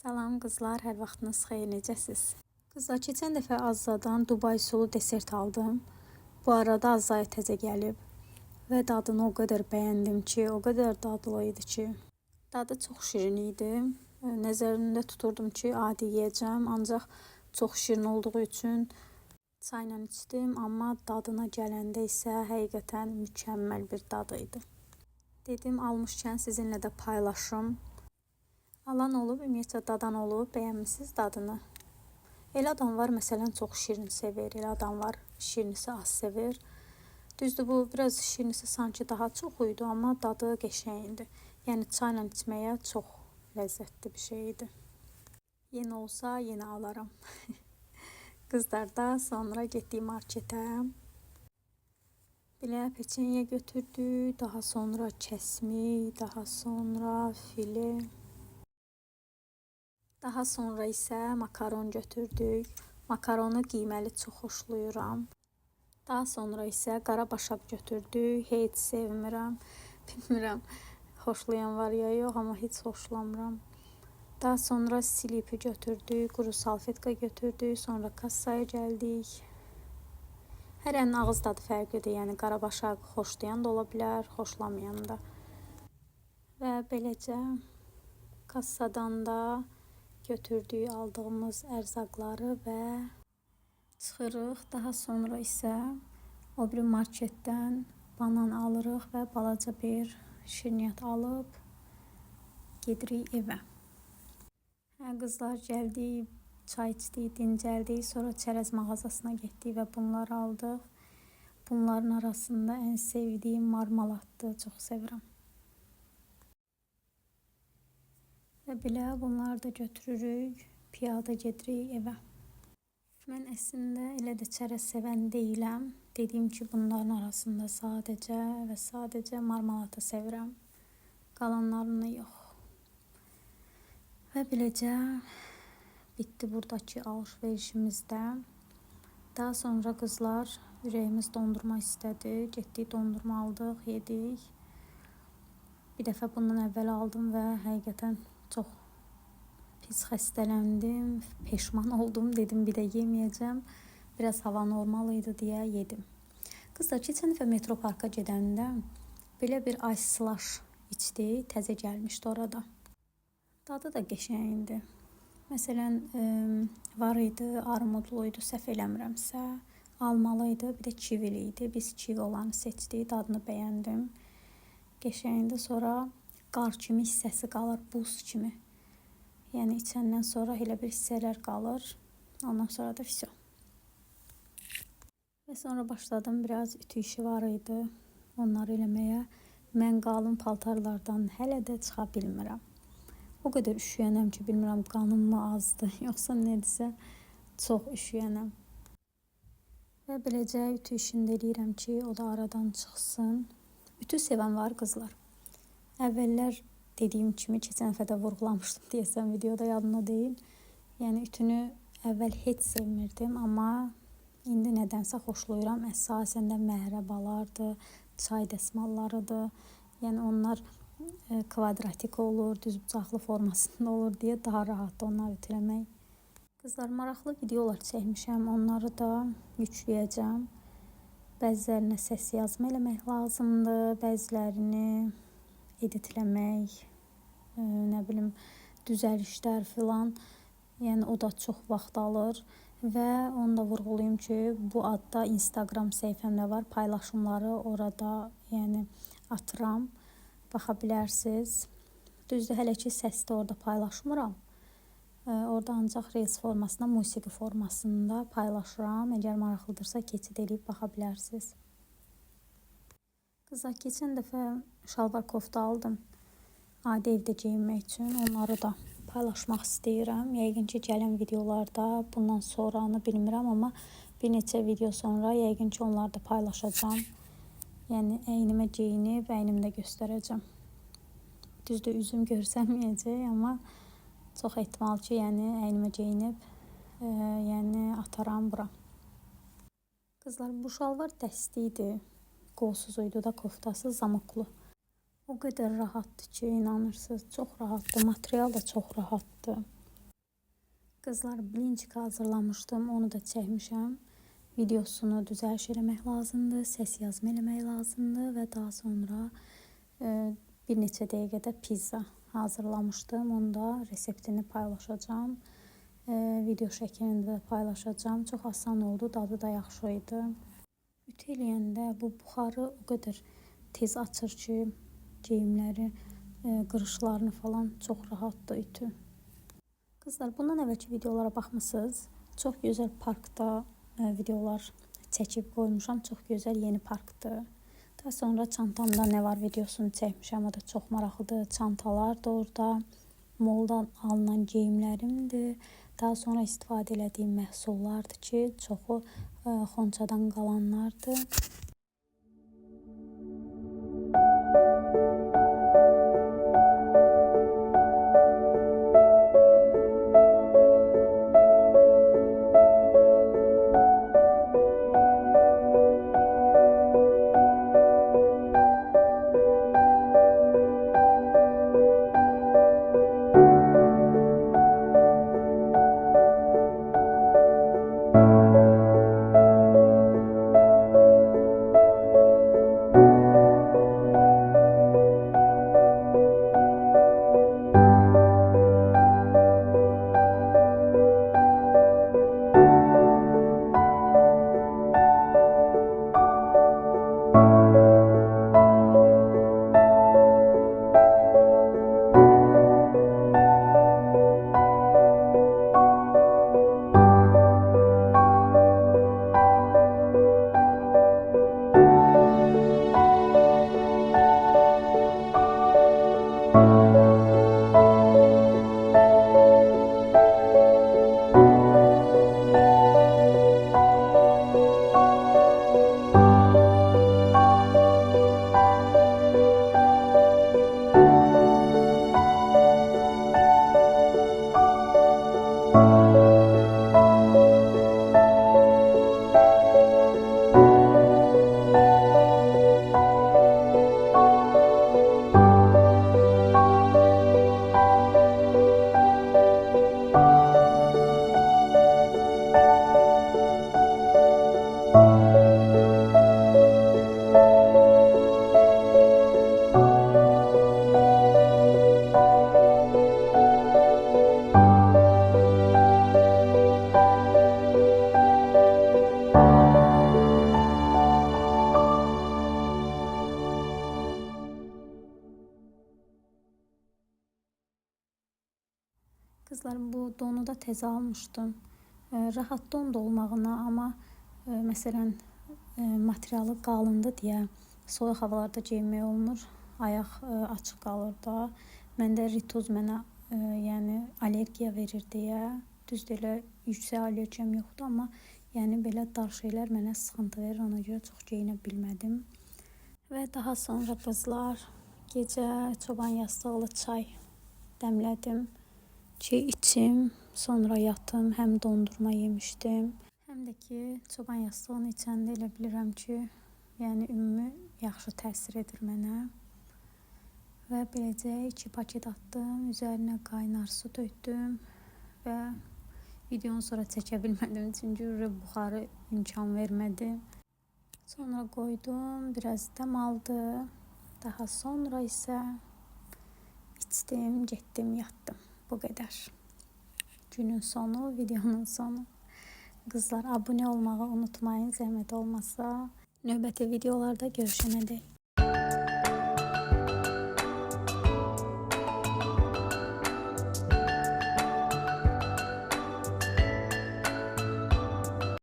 Salam qızlar, hər vaxtınız xeyir, necəsiz? Qızlar, keçən dəfə Azzadan Dubai sulu desert aldım. Bu arada Azzaya təzə gəlib və dadını o qədər bəyəndim ki, o qədər dadlı idi ki. Dadı çox şirin idi. Nəzərimdə tuturdum ki, adi yeyəcəm, ancaq çox şirin olduğu üçün çayla içdim, amma dadına gələndə isə həqiqətən mükəmməl bir dadı idi. Dedim, almışkən sizinlə də paylaşım. Alan olub, ümumiyyətlə dadan olub, bəyənmisiniz dadını. Elə adam var, məsələn, çox şirin sevir, elə adam var, şirinisi az sevir. Düzdür, bu biraz şirinisi sanki daha çox idi, amma dadı qəşəng idi. Yəni çayla içməyə çox ləzzətli bir şey idi. Yenə olsa, yenə alaram. Qızlar da sonra getdik marketə. Belə peçenya götürdük, daha sonra kəsmik, daha sonra file. Daha sonra isə makaron götürdük. Makaronu qiyməli çox xoşlayıram. Daha sonra isə qara başaq götürdük. Heç sevmirəm. Bilmirəm, xoşlayan var ya yox, amma heç xoşlamıram. Daha sonra silipi götürdük. Quru salfetka götürdük. Sonra kassaya gəldik. Hərənin ağız dadı fərqlidir. Yəni qara başaq xoşlayan da ola bilər, xoşlamayan da. Və beləcə kassadan da götürdük aldığımız ərzaqları və çıxırıq. Daha sonra isə o bir marketdən banan alırıq və balaca bir şirniyyat alıb gedirik evə. Qızlar gəldik, çay içdik, dincəldik, sonra çərəz mağazasına getdik və bunları aldıq. Bunların arasında ən sevdiyim marmaladdır, çox sevirəm. Və belə bunları da götürürük, piyada gedirik evə. Mən əslində elə də çərəz sevən deyiləm. Dediyim ki, bunların arasında sadəcə marmaladı sevirəm. Qalanlarını yox. Və beləcə bitdi buradakı alış-verişimizdə. Daha sonra qızlar ürəyimiz dondurma istədi. Getdik dondurma aldıq, yedik. Bir dəfə bundan əvvəl aldım və həqiqətən çox pis xəstələndim, peşman oldum, dedim bir də yeməyəcəm. Biraz hava normal idi deyə yedim. Qızlar, keçən dəfə metro parka gedəndə belə bir ice slash içdik, təzə gəlmişdi orada. Dadı da qəşəng idi. Məsələn, var idi, armudlu idi, səhv eləmirəmsə, almalı idi, bir də kivili idi. Biz kivi olanı seçdik, dadını bəyəndim. Qəşəngdir, sonra qar kimi hissəsi qalır, buz kimi. Yəni içəndən sonra elə bir hissələr qalır. Ondan sonra da vəsə. Və sonra başladım, biraz ütü işi var idi. Onları eləməyə. Mən qalın paltarlardan hələ də çıxa bilmirəm. O qədər üşüyənəm ki, bilmirəm qanım mı azdır, yoxsa nədirsə çox üşüyənəm. Və beləcə ütü işini eləyirəm ki, o da aradan çıxsın. Ütü sevən var qızlar. Əvvəllər dediyim kimi keçən dəfə də vurğulamışdım deyəsən videoda, yadımda deyil. Yəni ütünü əvvəl heç sevmirdim, amma indi nədənsə xoşlayıram. Əsasən də məhrəbalardır, çay dəsmallarıdır. Yəni onlar kvadratik olur, düz bucaqlı formasında olur deyə daha rahatdır onları ütüləmək. Qızlar, maraqlı videolar çəkmişəm, onları da yükləyəcəm. Bəzilərinə səs yazma eləmək lazımdır, bəzilərini editləmək, nə bilim, düzəlişlər filan. Yəni o da çox vaxt alır və onu da vurğulayım ki, bu adda Instagram səhifəmdə var, paylaşımları orada yəni atıram, baxa bilərsiniz. Düzdür, hələ ki səsdə orada paylaşmıram. Orada ancaq reels formasında, musiqi formasında paylaşıram. Əgər maraqlıdırsa keçid edib baxa bilərsiniz. Qızlar, keçən dəfə şalvar kofta aldım. Adi evdə geyinmək üçün. Onları da paylaşmaq istəyirəm. Yəqin ki, gələn videolarda bundan sonranı bilmirəm, amma bir neçə video sonra yəqin ki, onları da paylaşacağım. Yəni, əynimə geyinib, əynimdə göstərəcəm. Düzdür, üzüm görsənməyəcək, amma çox ehtimal ki, yəni əynimə geyinib, yəni ataram bura. Qızlar, bu şalvar dəsti idi. Qolsuz idi da, koftası zamoklu. O qədər rahatdır ki, inanırsınız, çox rahatdır. Material da çox rahatdır. Kızlar, blinçik hazırlamışdım. Onu da çəkmişəm. Videosunu düzəliş eləmək lazımdır. Səs yazma eləmək lazımdır. Və daha sonra bir neçə dəqiqədə pizza hazırlamışdım. Onu da reseptini paylaşacağım. Video şəklində də paylaşacağım. Çox asan oldu. Dadı da yaxşı idi. Ütü eləyəndə bu buxarı o qədər tez açır ki, geyimləri, qırışlarını falan çox rahatdır ütü. Kızlar, bundan əvvəlki videolara baxmısınız. Çox gözəl parkda videolar çəkib qoymuşam. Çox gözəl yeni parkdır. Daha sonra çantamda nə var videosunu çəkmişəm. O da çox maraqlıdır. Çantalar da orada. Moldan alınan geyimlərimdir. Daha sonra istifadə etdiyim məhsullardır ki, çoxu Xonçadan qalanlardır. Kızlar, bu donu da tez almışdım. Rahat don da olmağına, amma məsələn materialı qalındı deyə soyuq havalarda geyinmək olmur. Ayaq açıq qalır da. Məndə ritoz mənə yəni allergiya verir deyə. Düzdür, elə yüksək allergiyam yoxdur, amma yəni belə dar şeylər mənə sıxıntı verir. Ona görə çox geyinə bilmədim. Və daha sonra qızlar, gecə çoban yastıqlı çay dəmlədim ki, içim, sonra yatım. Həm dondurma yemişdim, həm də ki, çoban yastığını içəndə elə bilirəm ki, yəni ümumi yaxşı təsir edir mənə. Və beləcə 2 paket atdım, üzərinə qaynar su tökdüm və videonu sonra çəkə bilmədim, çünki buxarı imkan vermədi. Sonra qoydum, biraz dəm aldı. Daha sonra isə içdim, getdim, yatdım. Bu qədər. Günün sonu, videonun sonu. Qızlar, abunə olmağı unutmayın, zəhmət olmasa. Növbəti videolarda görüşənədək.